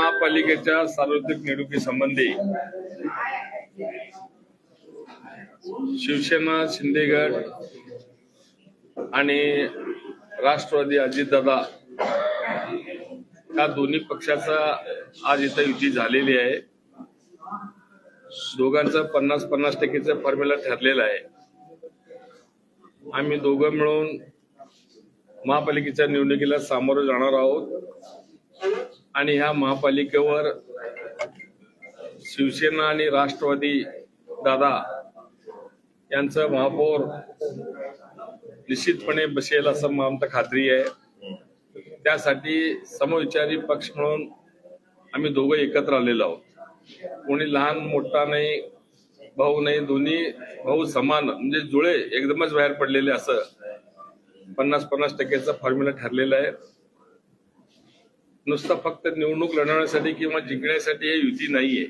महापालिकेच्या सार्वत्रिक निवडणुकीसंबंधी शिवसेना शिंदे गट आणि राष्ट्रवादी अजितदादा या दोन्ही पक्षाचा आज इथं युती झालेली आहे। दोघांचा 50-50% फॉर्म्युला ठरलेला आहे। आम्ही दोघं मिळून महापालिकेच्या निवडणुकीला सामोरं जाणार आहोत आणि ह्या महापालिकेवर शिवसेना आणि राष्ट्रवादी दादा यांचं महापौर निश्चितपणे बसेल असं आमची खात्री आहे। त्यासाठी समविचारी पक्ष म्हणून आम्ही दोघं एकत्र आलेलो आहोत। कोणी लहान मोठा नाही, भाऊ नाही, दोन्ही भाऊ समान म्हणजे जुळे एकदमच बाहेर पडलेले असं 50-50% फॉर्म्युला ठरलेला आहे। नुसतं फक्त निवडणूक लढवण्यासाठी किंवा जिंकण्यासाठी ही युती नाहीये।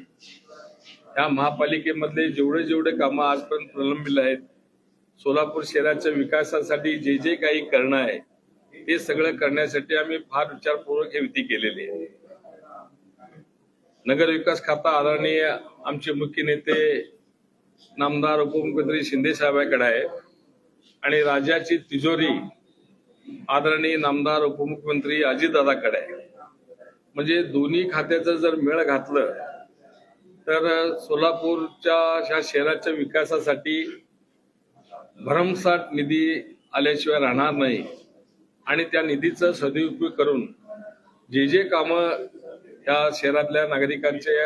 या महापालिकेमधले जेवढे कामं आजपर्यंत प्रलंबित आहेत, सोलापूर शहराच्या विकासासाठी जे काही करणं आहे ते सगळं करण्यासाठी आम्ही फार विचारपूर्वक ही युती केलेली आहे। नगर विकास खाता आदरणीय आमचे मुख्य नेते नामदार उपमुख्यमंत्री शिंदे साहेबांकडे आहे आणि राज्याची तिजोरी आदरणीय नामदार उपमुख्यमंत्री अजितदादाकडे आहे। म्हणजे दोन्ही खात्याचं जर मेळ घातलं तर सोलापूरच्या ह्या शहराच्या विकासासाठी भरमसाठ निधी आल्याशिवाय राहणार नाही आणि त्या निधीचा सदुपयोग करून जे कामं या शहरातल्या नागरिकांचे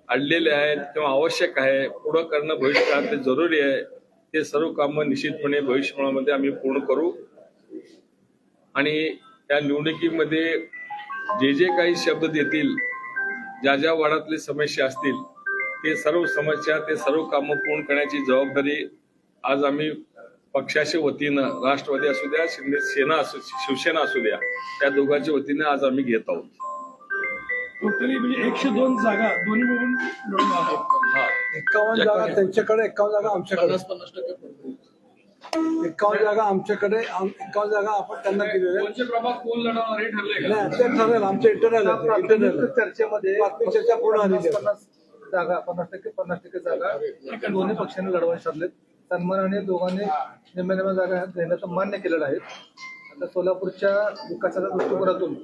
अडलेले आहेत किंवा आवश्यक आहे पुढे करणं भविष्यात ते जरुरी आहे, ते सर्व कामं निश्चितपणे भविष्यकाळामध्ये आम्ही पूर्ण करू। आणि या निवडणुकीमध्ये जे काही शब्द देतील, ज्या वार्डातली समस्या असतील ते सर्व समस्या ते सर्व कामं पूर्ण करण्याची जबाबदारी आज आम्ही पक्षाच्या वतीनं राष्ट्रवादी असू द्या शिवसेना असू द्या त्या दोघांच्या वतीने आज आम्ही घेत आहोत। टोटली म्हणजे 102 जागा दोन्ही मिळून लढून आहोत। 51 जागा त्यांच्याकडे, 51 जागा आमच्याकडे, 51 जागा आमच्याकडे, 51 जागा आपण त्यांना दिलेल्या आहेत। प्रभाग कोण लढवणार हे ठरलंय का? नाही, ते ठरेल, आमच्या इंटरनल चर्चेमध्ये चर्चा पूर्ण झाली। 50 जागा 50% जागा दोन्ही पक्षांनी लढवायचे ठरलेत। सन्मानाने दोघांनी निम्म्या जागा देण्याचं मान्य केलेलं आहे। आता सोलापूरच्या विकासाच्या दृष्टिकोनातून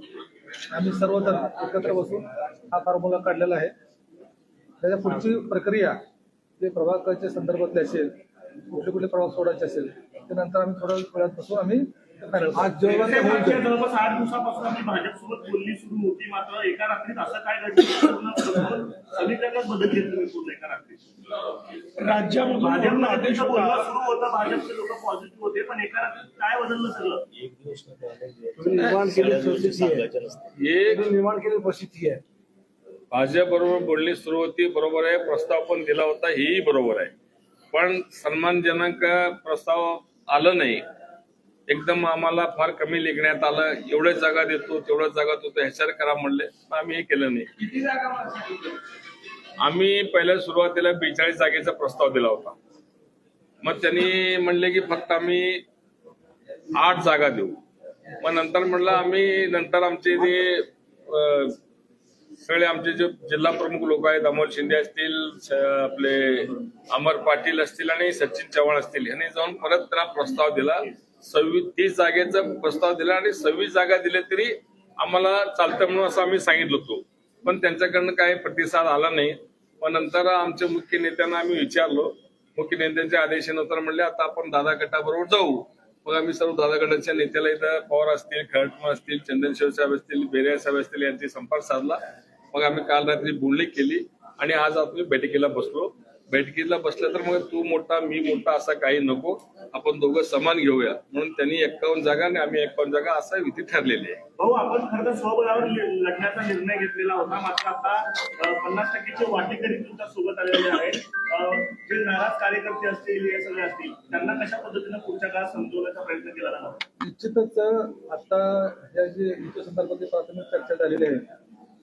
आम्ही सर्वजण एकत्र बसून हा फॉर्म्युला काढलेला आहे। त्याच्या पुढची प्रक्रिया जे प्रभागाच्या संदर्भातले असेल, कुठले प्रभाग सोडायचे असेल त्यानंतर आम्ही थोड्या वेळात बसून आम्ही जवळपास 8 दिवसापासून आम्ही भाजपसोबत बोलणी सुरू होती, मात्र एका रात्रीत असं काय घडलं समीकरणात बदल घेतलं पूर्ण एका रात्रीत राज्यामध्ये भाजपमध्ये बोलणं सुरू होतं, भाजपचे लोक पॉझिटिव्ह होते, पण एका रात्रीत काय बदललं सगळं? निर्माण केलेली परिस्थिती आहे। भाजप बरोबर बोलणी सुरू होती, बरोबर आहे, प्रस्ताव पण दिला होता, हेही बरोबर आहे, पण सन्मानजनक प्रस्ताव आलं नाही। एकदम आम्हाला फार कमी लिखण्यात आलं, एवढ्या जागा देतो तेवढ्या जागा देतो ह्याच्यावर करा म्हणले, आम्ही हे केलं नाही। किती जागा? आम्ही पहिल्या सुरुवातीला 42 जागेचा प्रस्ताव दिला होता, मग त्यांनी म्हणले की फक्त आम्ही 8 जागा देऊ। मग नंतर म्हणलं आम्ही नंतर आमचे जे सगळे आमचे जे जिल्हा प्रमुख लोक आहेत, अमोल शिंदे असतील, आपले अमर पाटील असतील आणि सचिन चव्हाण असतील, यांनी जाऊन परत त्यांना प्रस्ताव दिला। 30 जागेचा प्रस्ताव दिला आणि 26 जागा दिले तरी आम्हाला चालतं म्हणून असं आम्ही सांगितलं होतो, पण त्यांच्याकडनं काही प्रतिसाद आला नाही। पण नंतर आमच्या मुख्य नेत्यांना आम्ही विचारलो, मुख्य नेत्यांच्या आदेशानुसार म्हणले आता आपण दादा गटाबरोबर जाऊ। मग आम्ही सर्व दादा गटाच्या नेत्याला इथं पवार असतील, खळटकर असतील, चंदनशिव साहेब असतील, बेरिया साहेब असतील यांची संपर्क साधला। मग आम्ही काल रात्री बोलणी केली आणि आज आम्ही बैठकीला बसलो। बैठकीला बसलं तर मग तू मोठा मी मोठा असा काही नको, आपण दोघं समान घेऊया म्हणून त्यांनी 51 जागा आणि आम्ही 51 जागा असा विधी ठरलेली आहे। भाऊ, आपण खरं तर स्वबळावर लढण्याचा निर्णय घेतलेला होता, मात्र आता 50%चे वाटेकरी तुमच्या सोबत आलेले आहेत। जे नाराज कार्यकर्ते असतील हे सगळे असतील त्यांना कशा पद्धतीने पुढच्या काळात समजवण्याचा प्रयत्न केला जाणार? निश्चितच आता या जे युती संदर्भातली प्राथमिक चर्चा झालेली आहे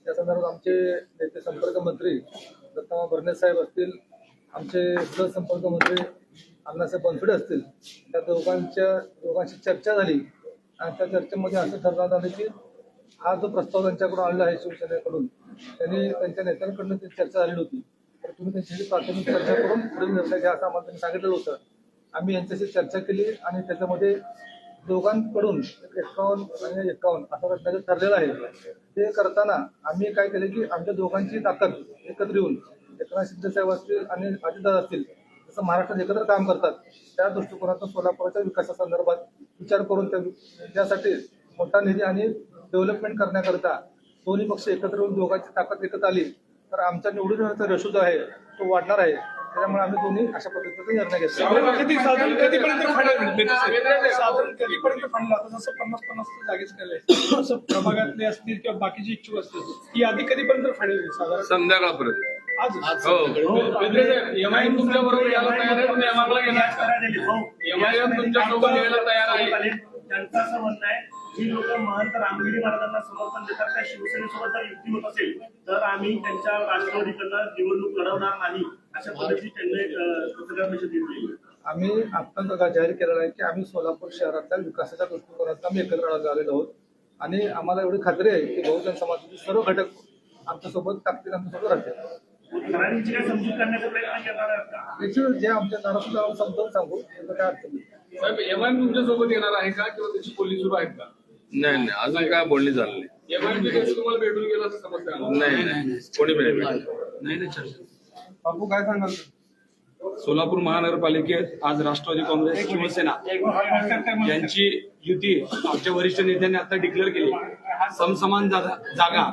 त्या संदर्भात आमचे नेते संपर्क मंत्री दत्तामा भरणे साहेब असतील, आमचे सहसंपर्क मंत्री अण्णासाहेब बनसोडे असतील, त्या दोघांची चर्चा झाली आणि त्या चर्चेमध्ये असं ठरवण्यात आलं की हा जो प्रस्ताव त्यांच्याकडून आलेला आहे शिवसेनेकडून त्यांनी त्यांच्या नेत्यांकडून ती चर्चा झालेली होती. तर तुम्ही त्यांच्याशी प्राथमिक चर्चा करून पुढील निर्णय घ्या असं आम्हाला त्यांनी सांगितलेलं होतं. आम्ही यांच्याशी चर्चा केली आणि त्याच्यामध्ये दोघांकडून 51 आणि 51 असं रचण्याचं ठरलेलं आहे. ते करताना आम्ही काय केलं की आमच्या दोघांची ताकद एकत्र येऊन एकनाथ शिंदे साहेब असतील आणि अजितदादा असतील जसं महाराष्ट्रात एकत्र काम करतात त्या दृष्टिकोनातून सोलापूरच्या विकासासंदर्भात विचार करून त्यासाठी मोठा निधी आणि डेव्हलपमेंट करण्याकरता दोन्ही पक्ष एकत्र येऊन दोघांची ताकद एकत्र आली तर आमच्या निवडून येण्याचा रेशो जो आहे तो वाढणार आहे. त्याच्यामुळे आम्ही दोन्ही अशा पद्धतीचा निर्णय घेतला. साधारण कधीपर्यंत फायनल भेटेल? साधारण कधीपर्यंत फायनल? आता जसं 50-50 जागेच केलंय असं प्रभागातले असतील किंवा बाकीचे इच्छुक असतील ही आधी कधीपर्यंत फायनल होईल साधारण? संध्याकाळपर्यंत. आज हो. एमआयएम तुमच्या बरोबर यायला तयार आहे, तुम्ही एमआरला घेणार एमआयएम तुमच्या सोबत यायला तयार आहे. त्यांचं असं म्हणणं आहे जी लोक महंत रामगिरी महाराजांना समर्थन देतात त्या शिवसेनेसोबत जर युती होत असेल तर आम्ही त्यांच्या राष्ट्रवादीकडनं निवडणूक लढवणार नाही अशा पद्धतीने त्यांनी पत्रकार परिषद दिली. आम्ही आता जाहीर केलेलं आहे की आम्ही सोलापूर शहराच्या विकासाच्या दृष्टिकोनातून आम्ही एकत्र आलेलो आहोत आणि आम्हाला एवढी खात्री आहे की बहुजन समाजाचे सर्व घटक आमच्यासोबत ताकदीने आमच्यासोबत राहतील. कराडीची काय समजूत करण्याचा प्रयत्न करणार आहेत का? त्याची जे आमच्या नाराज समजावून सांगू त्याचं काय अडचण नाही. साहेब एमआयएम तुमच्या सोबत येणार आहे का किंवा त्याची बोलणी सुरू आहेत का? नाही अजून काय बोलणी झालं नाही. एमआयएम तुम्हाला भेटून गेलं असं समजतं आम्हाला. नाही कोणी पण नाही भेटलं. बापू काय सांगाल? सोलापूर महानगरपालिकेत आज राष्ट्रवादी काँग्रेस शिवसेना यांची युती आमच्या वरिष्ठ नेत्यांनी आता डिक्लेअर केली. समसमान जागा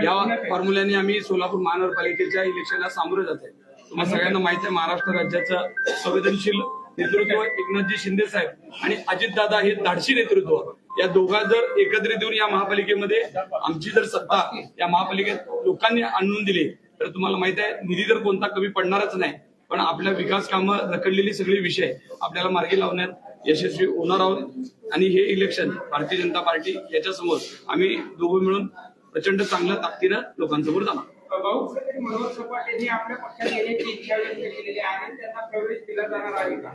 या फॉर्म्युल्याने आम्ही सोलापूर महानगरपालिकेच्या इलेक्शनला सामोरे जात आहे. तुम्हाला सगळ्यांना माहिती आहे महाराष्ट्र राज्याचं संवेदनशील नेतृत्व एकनाथजी शिंदे साहेब आणि अजितदादा हे धाडसी नेतृत्व या दोघा जर एकत्रित येऊन या महापालिकेमध्ये आमची जर सत्ता या महापालिकेत लोकांनी आणून दिली तर तुम्हाला माहिती आहे निधी तर कोणता कमी पडणारच नाही. पण आपल्या विकास कामं रखडलेली सगळे विषय आपल्याला मार्गी लावण्यात यशस्वी होणार आहोत आणि हे इलेक्शन भारतीय जनता पार्टी याच्यासमोर आम्ही दोघं मिळून प्रचंड चांगल्या ताकदीनं लोकांसमोर जाणार. भाऊ मनोहर सपाटेंनी आपल्या पक्षात येण्याची इच्छा व्यक्त केलेली आहे आणि त्यांना प्रवेश दिला जाणार आहे का?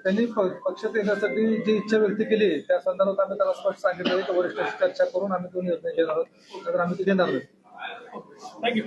त्यांनी पक्षात येण्यासाठी जी इच्छा व्यक्त केली त्या संदर्भात आम्ही त्याला स्पष्ट सांगितलं की वरिष्ठांशी चर्चा करून आम्ही तो निर्णय घेणार आहोत. तर आम्ही ते घेणार नाही. थँक्यू.